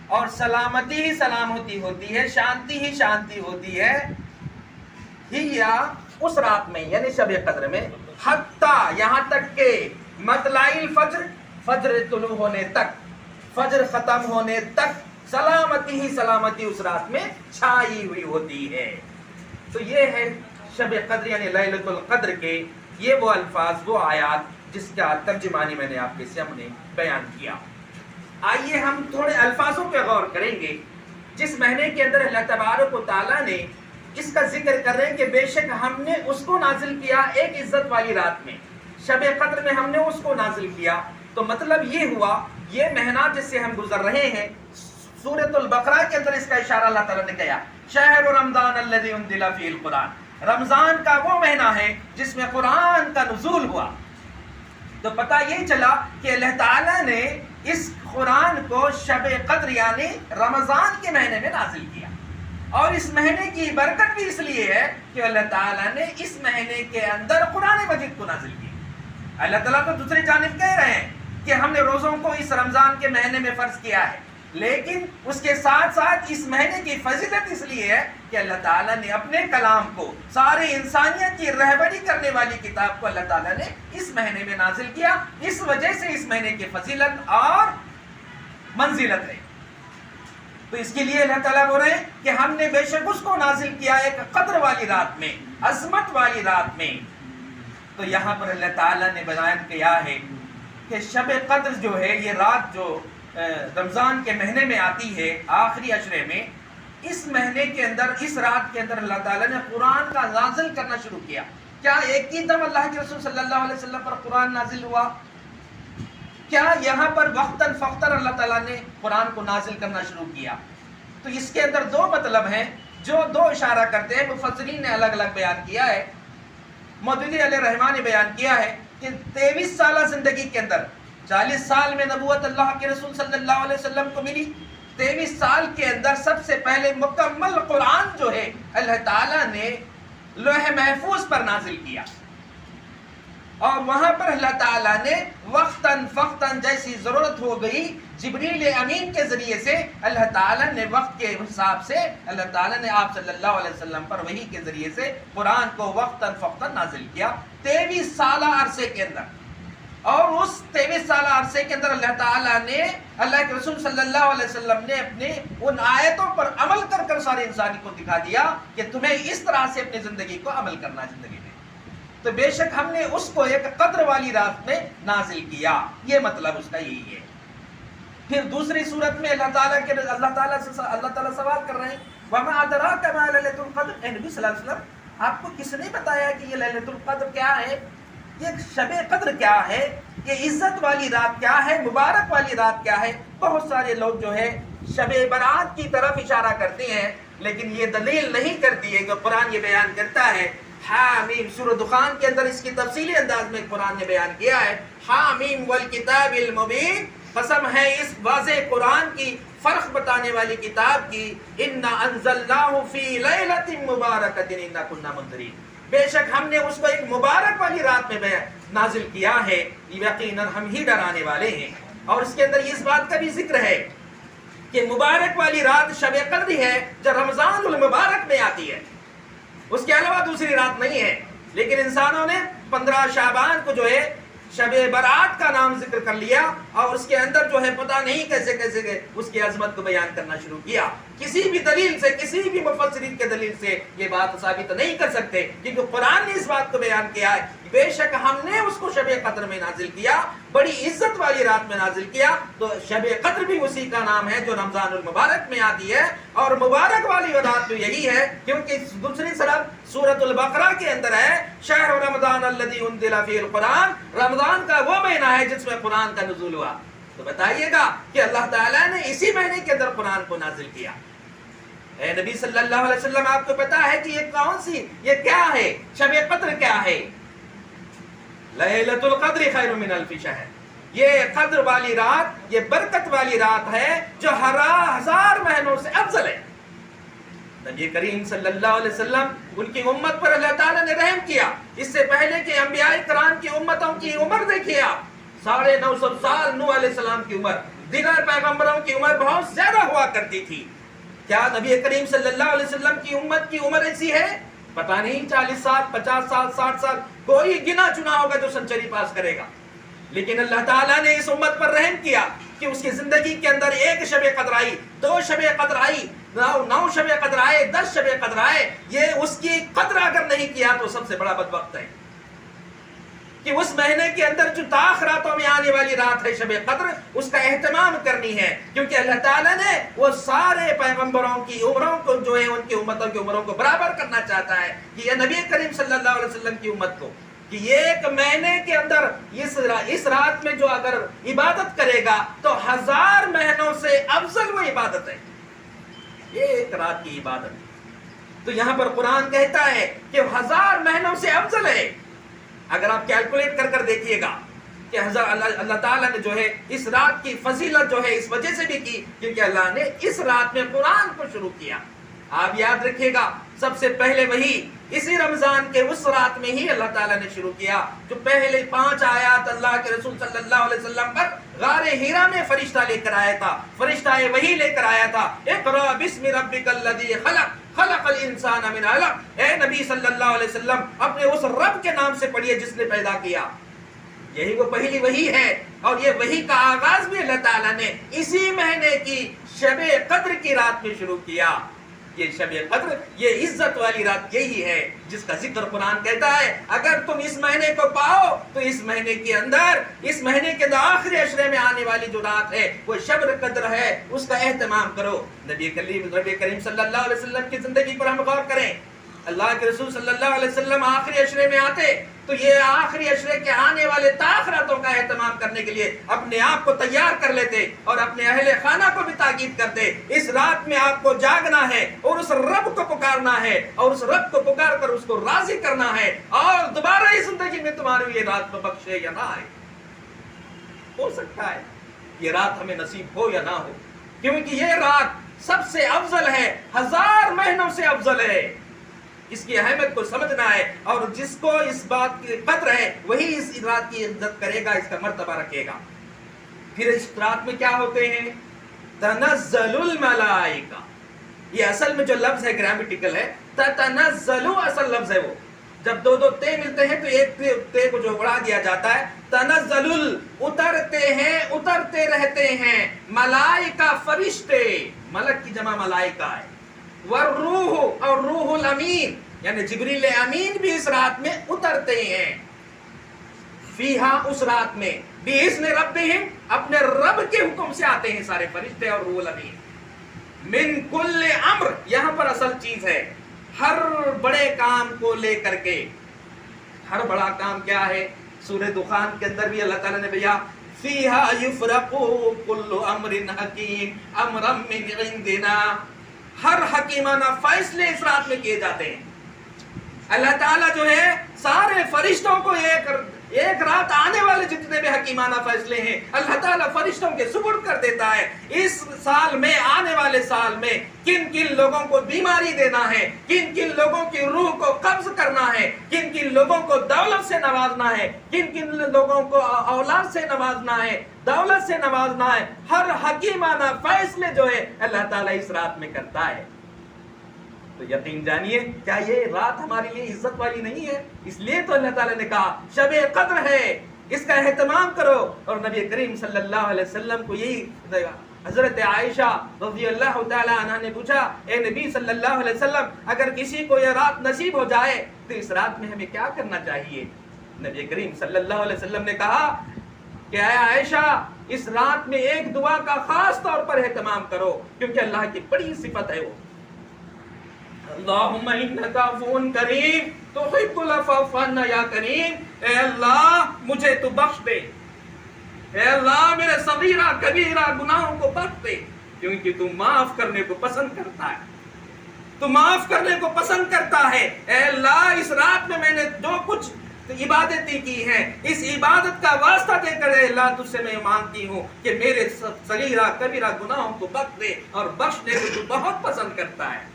اور سلامتی ہی سلامتی ہوتی ہے، شانتی ہی شانتی ہوتی ہے ہی یا اس رات میں یعنی شب قدر میں، حتیٰ یہاں تک کہ مطلع الفجر، فجر طلوع ہونے تک، فجر ختم ہونے تک سلامتی ہی سلامتی اس رات میں چھائی ہوئی ہوتی ہے۔ تو یہ ہے شب قدر یعنی لیلۃ القدر کے یہ وہ الفاظ، وہ آیات جس کا ترجمانی میں نے آپ کے سامنے بیان کیا۔ آئیے ہم تھوڑے الفاظوں پہ غور کریں گے۔ جس مہینے کے اندر اللہ تبارک و تعالیٰ نے اس کا ذکر کر رہے ہیں کہ بے شک ہم نے اس کو نازل کیا ایک عزت والی رات میں، شب قدر میں ہم نے اس کو نازل کیا، تو مطلب یہ ہوا یہ مہینہ جس سے ہم گزر رہے ہیں، سورۃ البقرہ کے اندر اس کا اشارہ اللہ تعالیٰ نے کیا، شہر رمضان الذی انزل فیہ القرآن، رمضان کا وہ مہینہ ہے جس میں قرآن کا نزول ہوا۔ تو پتہ یہ چلا کہ اللہ تعالیٰ نے اس قرآن کو شب قدر یعنی رمضان کے مہینے میں نازل کیا، اور اس مہینے کی برکت بھی اس لیے ہے کہ اللہ تعالیٰ نے اس مہینے کے اندر قرآن مجید کو نازل کیا۔ اللہ تعالیٰ تو دوسری جانب کہہ رہے ہیں کہ ہم نے روزوں کو اس رمضان کے مہینے میں فرض کیا ہے، لیکن اس کے ساتھ ساتھ اس مہینے کی فضیلت اس لیے ہے کہ اللہ تعالیٰ نے اپنے کلام کو، سارے انسانیت کی رہبری کرنے والی کتاب کو اللہ تعالیٰ نے اس مہینے میں نازل کیا، اس وجہ سے اس مہینے کی فضیلت اور منزلت ہے۔ تو اس کے لیے اللہ تعالیٰ بول رہے ہیں کہ ہم نے بے شک اس کو نازل کیا ایک قدر والی رات میں، عظمت والی رات میں۔ تو یہاں پر اللہ تعالیٰ نے بیان کیا ہے کہ شب قدر جو ہے یہ رات جو رمضان کے مہینے میں آتی ہے آخری عشرے میں، اس مہینے کے اندر، اس رات کے اندر اللہ تعالیٰ نے قرآن کا نازل کرنا شروع کیا۔ کیا ایک ہی دم اللہ کے رسول صلی اللہ علیہ وسلم پر قرآن نازل ہوا؟ کیا یہاں پر وقتاً فوقتاً اللہ تعالیٰ نے قرآن کو نازل کرنا شروع کیا؟ تو اس کے اندر دو مطلب ہیں جو دو اشارہ کرتے ہیں، مفسرین نے الگ الگ بیان کیا ہے۔ مودودی علیہ رحمٰن نے بیان کیا ہے کہ 23 سالہ زندگی کے اندر، 40 سال میں نبوت اللہ کے رسول صلی اللہ علیہ وسلم کو ملی، 23 سال کے اندر سب سے پہلے مکمل قرآن جو ہے اللہ تعالیٰ نے لوح محفوظ پر نازل کیا، اور وہاں پر اللہ تعالیٰ نے وقتاً فوقتاً جیسی ضرورت ہو گئی جبریل امین کے ذریعے سے اللہ تعالیٰ نے وقت کے حساب سے اللہ تعالیٰ نے آپ صلی اللہ علیہ وسلم پر وحی کے ذریعے سے قرآن کو وقتاً فوقتاً نازل کیا 23 سالہ عرصے کے اندر۔ اور اس 23 سالہ عرصے کے اندر اللہ تعالیٰ نے، اللہ کے رسول صلی اللہ علیہ وسلم نے اپنے ان آیتوں پر عمل کر کر سارے انسانی کو دکھا دیا کہ تمہیں اس طرح سے اپنی زندگی کو عمل کرنا ہے زندگی میں۔ تو بے شک ہم نے اس کو ایک قدر والی رات میں نازل کیا، یہ مطلب اس کا یہی ہے۔ پھر دوسری صورت میں اللہ تعالیٰ سے سوال کر رہے ہیں، وَمَا أَدْرَاكَ مَا لَيْلَةُ الْقَدْرِ، اے نبی صلی اللہ علیہ وسلم آپ کو کس نے بتایا کہ یہ لیلۃ القدر کیا ہے، یہ شب قدر کیا ہے، یہ عزت والی رات کیا ہے، مبارک والی رات کیا ہے؟ بہت سارے لوگ جو ہے شب برات کی طرف اشارہ کرتے ہیں، لیکن یہ دلیل نہیں کرتی ہے کہ قرآن یہ بیان کرتا ہے۔ حامیم، سورہ دخان کے اندر اس کی تفصیلی انداز میں قرآن نے بیان کیا ہے، حامیم والکتاب المبین، قسم ہے اس واضح قرآن کی، فرق بتانے والی کتاب کی، انا انزلناہ فی لیلۃ مبارکۃ انا کنا منذرین، بے شک ہم نے اس کو ایک مبارک والی رات میں نازل کیا ہے، یقیناً ہم ہی ڈرانے والے ہیں۔ اور اس کے اندر اس بات کا بھی ذکر ہے کہ مبارک والی رات شب قدر ہے جو رمضان المبارک میں آتی ہے، اس کے علاوہ دوسری رات نہیں ہے۔ لیکن انسانوں نے 15 شعبان کو جو ہے شب برات کا نام ذکر کر لیا، اور اس کے اندر جو ہے پتہ نہیں کیسے کیسے اس کی عظمت کو بیان کرنا شروع کیا۔ کسی بھی دلیل سے، کسی بھی مفسرین کے دلیل سے یہ بات ثابت نہیں کر سکتے، کیونکہ قرآن نے اس بات کو بیان کیا ہے بے شک ہم نے اس کو شب قدر میں نازل کیا، بڑی عزت والی رات میں نازل کیا۔ تو شب قدر بھی اسی کا نام ہے جو رمضان المبارک میں آتی ہے، اور مبارک والی رات بھی یہی ہے کیونکہ دوسری طرف سورۃ البقرہ کے اندر ہے، شہر رمضان الذی انزل فیہ القرآن، رمضان کا وہ مہینہ ہے جس میں قرآن کا نزول ہوا۔ تو بتائیے گا کہ اللہ تعالیٰ نے اسی مہینے کے اندر قرآن کو نازل کیا۔ اے نبی صلی اللہ علیہ وسلم آپ کو پتا ہے کہ یہ کون سی، یہ کیا ہے، شب قدر کیا ہے؟ لیلۃ القدر خیر من الف شہر، یہ قدر والی رات، یہ برکت والی رات ہے جو 1000 مہینوں سے افضل ہے۔ نبی کریم صلی اللہ علیہ وسلم، ان کی امت پر اللہ تعالیٰ نے رحم کیا۔ اس سے پہلے کہ انبیاء کرام کی امتوں کی عمر دیکھیے آپ، 950 سال نوح علیہ السلام کی عمر، دیگر پیغمبروں کی عمر بہت زیادہ ہوا کرتی تھی. کیا نبی کریم صلی اللہ علیہ وسلم کی امت کی عمر ایسی ہے؟ پتہ نہیں، 40 سال، 50 سال، 60 سال، کوئی گنا چنا ہوگا جو سنچری پاس کرے گا. لیکن اللہ تعالیٰ نے اس امت پر رحم کیا کہ اس کی زندگی کے اندر 1 شب قدر آئی، 2 شب قدر آئی، 9 شب قدر آئے، 10 شب قدر آئے. یہ اس کی قدر اگر نہیں کیا تو سب سے بڑا بدبخت ہے کہ اس مہینے کے اندر جو تاخ راتوں میں آنے والی رات ہے شب قدر، اس کا اہتمام کرنی ہے. کیونکہ اللہ تعالیٰ نے وہ سارے پیغمبروں کی عمروں کو جو ہے ان کی امتوں کی عمروں کو برابر کرنا چاہتا ہے کہ یہ نبی کریم صلی اللہ علیہ وسلم کی امت کو کہ یہ 1 مہینے کے اندر اس رات میں جو اگر عبادت کرے گا تو 1000 مہینوں سے افضل وہ عبادت ہے. یہ 1 رات کی عبادت. تو یہاں پر قرآن کہتا ہے کہ 1000 مہینوں سے افضل ہے. اگر آپ کیلکولیٹ کر دیکھیے گا کہ اللہ تعالیٰ نے جو ہے اس رات کی فضیلت جو ہے اس وجہ سے بھی کی کیونکہ اللہ نے اس رات میں قرآن کو شروع کیا. آپ یاد رکھیے گا سب سے پہلے وہی اسی رمضان کے اس رات میں ہی اللہ تعالیٰ نے شروع کیا. جو پہلے 5 آیات اللہ کے رسول صلی اللہ علیہ وسلم پر غار ہیرا میں فرشتہ لے کر آیا تھا، فرشتہ وہی لے کر آیا تھا. اقرأ بسم ربک الذی خلق خلق الانسان من علق. اے نبی صلی اللہ علیہ وسلم اپنے اس رب کے نام سے پڑھیے جس نے پیدا کیا. یہی وہ پہلی وحی ہے اور یہ وحی کا آغاز بھی اللہ تعالیٰ نے اسی مہینے کی شب قدر کی رات میں شروع کیا. یہ شب قدر، یہ عزت والی رات یہی ہے جس کا ذکر قرآن کہتا ہے اگر تم اس مہینے کو پاؤ تو اس مہینے کے اندر آخری عشرے میں آنے والی جو رات ہے وہ شب قدر ہے، اس کا اہتمام کرو. نبی کریم صلی اللہ علیہ وسلم کی زندگی پر ہم غور کریں. اللہ کے رسول صلی اللہ علیہ وسلم آخری عشرے میں آتے تو یہ آخری عشرے کے آنے والے تاخراتوں کا اہتمام کرنے کے لیے اپنے آپ کو تیار کر لیتے اور اپنے اہل خانہ کو بھی تاکید کرتے. اس رات میں آپ کو جاگنا ہے اور اس رب کو پکارنا ہے اور اس رب کو پکار کر اس کو راضی کرنا ہے اور دوبارہ اس زندگی میں تمہاری یہ رات کو بخشے یا نہ آئے. ہو سکتا ہے یہ رات ہمیں نصیب ہو یا نہ ہو، کیونکہ یہ رات سب سے افضل ہے، 1000 مہینوں سے افضل ہے. اس کی اہمیت کو سمجھنا ہے اور جس کو اس بات کی قدر ہے وہی اس رات کی عزت کرے گا، اس کا مرتبہ رکھے گا. پھر اس رات میں کیا ہوتے ہیں؟ تنزل الملائکہ. یہ اصل میں جو لفظ ہے گرامیٹیکل ہے، تتنزل اصل لفظ ہے وہ. جب 2 تے ملتے ہیں تو ایک تے کو جو اڑا دیا جاتا ہے. تنزل اترتے ہیں، اترتے رہتے ہیں. ملائکہ فرشتے، ملک کی جمع ملائکہ ہے. والروح اور روح الامین یعنی جبریل امین بھی اس رات میں اترتے ہیں. فیہا اس رات میں بِإِذْنِ رَبِّهِمْ اپنے رب کے حکم سے آتے ہیں سارے فرشتے اور روح الامین. من کل امر یہاں پر اصل چیز ہے ہر بڑے کام کو لے کر کے. ہر بڑا کام کیا ہے؟ سورہ دخان کے اندر بھی اللہ تعالیٰ نے بھیا فیہا یفرق کل امر حکیم امرا من عندنا. ہر حکیمانہ فیصلے اس رات میں کیے جاتے ہیں. اللہ تعالیٰ جو ہے سارے فرشتوں کو ایک رات آنے والے جتنے بھی حکیمانہ فیصلے ہیں اللہ تعالیٰ فرشتوں کے سپرد کر دیتا ہے. اس سال میں، آنے والے سال میں کن کن لوگوں کو بیماری دینا ہے، کن کن لوگوں کی روح کو قبض کرنا ہے، کن کن لوگوں کو دولت سے نوازنا ہے، کن کن لوگوں کو اولاد سے نوازنا ہے، دولت سے نوازنا ہے. ہر حکیمانہ فیصلے جو ہے اللہ تعالیٰ اس رات میں کرتا ہے. تو یقین جانیے کیا یہ رات ہمارے لیے عزت والی نہیں ہے؟ اس لیے تو اللہ تعالیٰ نے کہا شب قدر ہے، اس کا اہتمام کرو. اور نبی کریم صلی اللہ علیہ وسلم کو یہی حضرت عائشہ رضی اللہ تعالی عنہ نے پوچھا، اے نبی صلی اللہ علیہ وسلم اگر کسی کو یہ رات نصیب ہو جائے تو اس رات میں ہمیں کیا کرنا چاہیے؟ نبی کریم صلی اللہ علیہ وسلم نے کہا کہ اے عائشہ اس رات میں ایک دعا کا خاص طور پر اہتمام کرو کیونکہ اللہ کی بڑی صفت ہے وہ. اللہم انکا عفو کریم تحب العفو فاعف یا کریم. اے اللہ مجھے تو بخش دے، اے اللہ میرے صغیرہ کبیرہ گناہوں کو بخش دے کیونکہ تو معاف کرنے کو پسند کرتا ہے، تو معاف کرنے کو پسند کرتا ہے. اے اللہ اس رات میں نے جو کچھ عبادتیں کی ہیں اس عبادت کا واسطہ دے کر اے اللہ تجھ سے میں مانگتی ہوں کہ میرے صغیرہ کبیرہ گناہوں کو بخش دے، اور بخشنے کو تو بہت پسند کرتا ہے.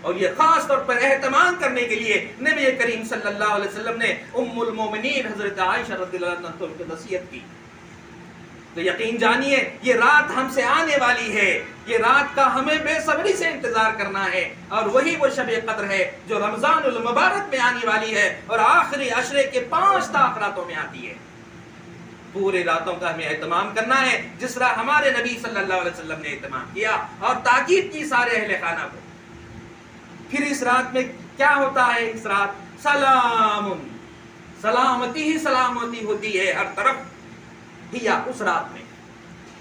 اور یہ خاص طور پر اہتمام کرنے کے لیے نبی کریم صلی اللہ علیہ وسلم نے ام المومنین حضرت عائشہ رضی اللہ عنہا کو نصیحت کی. تو یقین جانیے یہ رات ہم سے آنے والی ہے، یہ رات کا ہمیں بے صبری سے انتظار کرنا ہے، اور وہی وہ شب قدر ہے جو رمضان المبارک میں آنے والی ہے اور آخری عشرے کے 5 راتوں میں آتی ہے۔ پورے راتوں کا ہمیں اہتمام کرنا ہے جس طرح ہمارے نبی صلی اللہ علیہ وسلم نے اہتمام کیا اور تاکید کی سارے اہل خانہ کو۔ پھر اس رات میں کیا ہوتا ہے؟ اس رات سلام، سلامتی ہی سلامتی ہوتی ہے ہر طرف، اس رات میں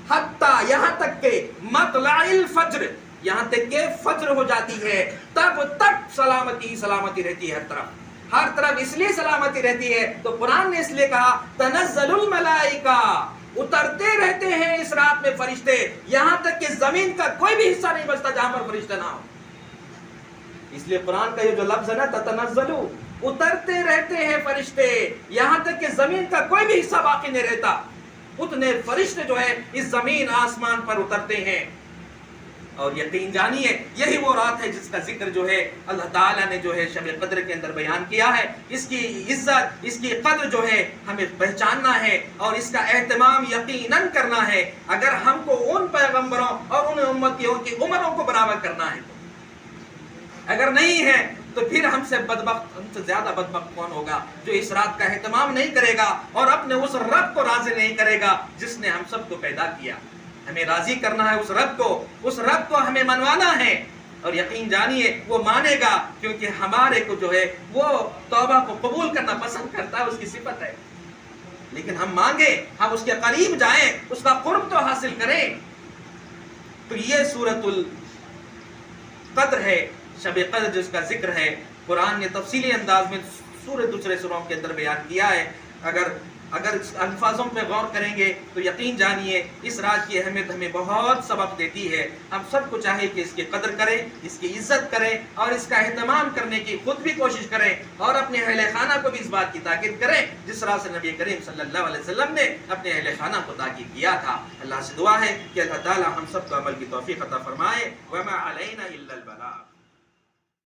حتیٰ یہاں تک کہ مطلع الفجر، یہاں تک کہ فجر ہو جاتی ہے تب تک سلامتی ہی سلامتی رہتی ہے ہر طرف۔ ہر طرف اس لیے سلامتی رہتی ہے تو قرآن نے اس لیے کہا تنزل الملائکہ، اترتے رہتے ہیں اس رات میں فرشتے، یہاں تک کہ زمین کا کوئی بھی حصہ نہیں بچتا جہاں پر فرشتے نہ ہو۔ اس لیے قرآن کا یہ جو لفظ ہے نا تتنزلو، اترتے رہتے ہیں فرشتے یہاں تک کہ زمین کا کوئی بھی حصہ باقی نہیں رہتا، اتنے فرشتے جو ہے اس زمین آسمان پر اترتے ہیں۔ اور یقین جانیے یہی وہ رات ہے جس کا ذکر جو ہے اللہ تعالیٰ نے جو ہے شب قدر کے اندر بیان کیا ہے۔ اس کی عزت، اس کی قدر جو ہے ہمیں پہچاننا ہے اور اس کا اہتمام یقیناً کرنا ہے اگر ہم کو ان پیغمبروں اور ان امتیوں کی عمروں کو برابر کرنا ہے۔ اگر نہیں ہے تو پھر ہم سے بدبخت، ہم سے زیادہ بدبخت کون ہوگا جو اس رات کا اہتمام نہیں کرے گا اور اپنے اس رب کو راضی نہیں کرے گا جس نے ہم سب کو پیدا کیا۔ ہمیں راضی کرنا ہے اس رب کو ہمیں منوانا ہے، اور یقین جانیے وہ مانے گا کیونکہ ہمارے کو جو ہے وہ توبہ کو قبول کرنا پسند کرتا ہے، اس کی صفت ہے۔ لیکن ہم مانگے، ہم اس کے قریب جائیں، اس کا قرب تو حاصل کریں۔ تو یہ سورۃ القدر ہے، شب قدر جس کا ذکر ہے قرآن نے تفصیلی انداز میں دوسرے سوروں کے اندر بیان کیا ہے۔ اگر اس الفاظوں پہ غور کریں گے تو یقین جانیے اس رات کی اہمیت ہمیں بہت سبق دیتی ہے۔ ہم سب کو چاہیے کہ اس کی قدر کریں، اس کی عزت کریں اور اس کا اہتمام کرنے کی خود بھی کوشش کریں اور اپنے اہل خانہ کو بھی اس بات کی تاکید کریں جس طرح سے نبی کریم صلی اللہ علیہ وسلم نے اپنے اہل خانہ کو تاکید کیا تھا۔ اللہ سے دعا ہے کہ اللہ تعالی ہم سب کو عمل کی توفیق عطا فرمائے۔ وما علینا الا البلاغ۔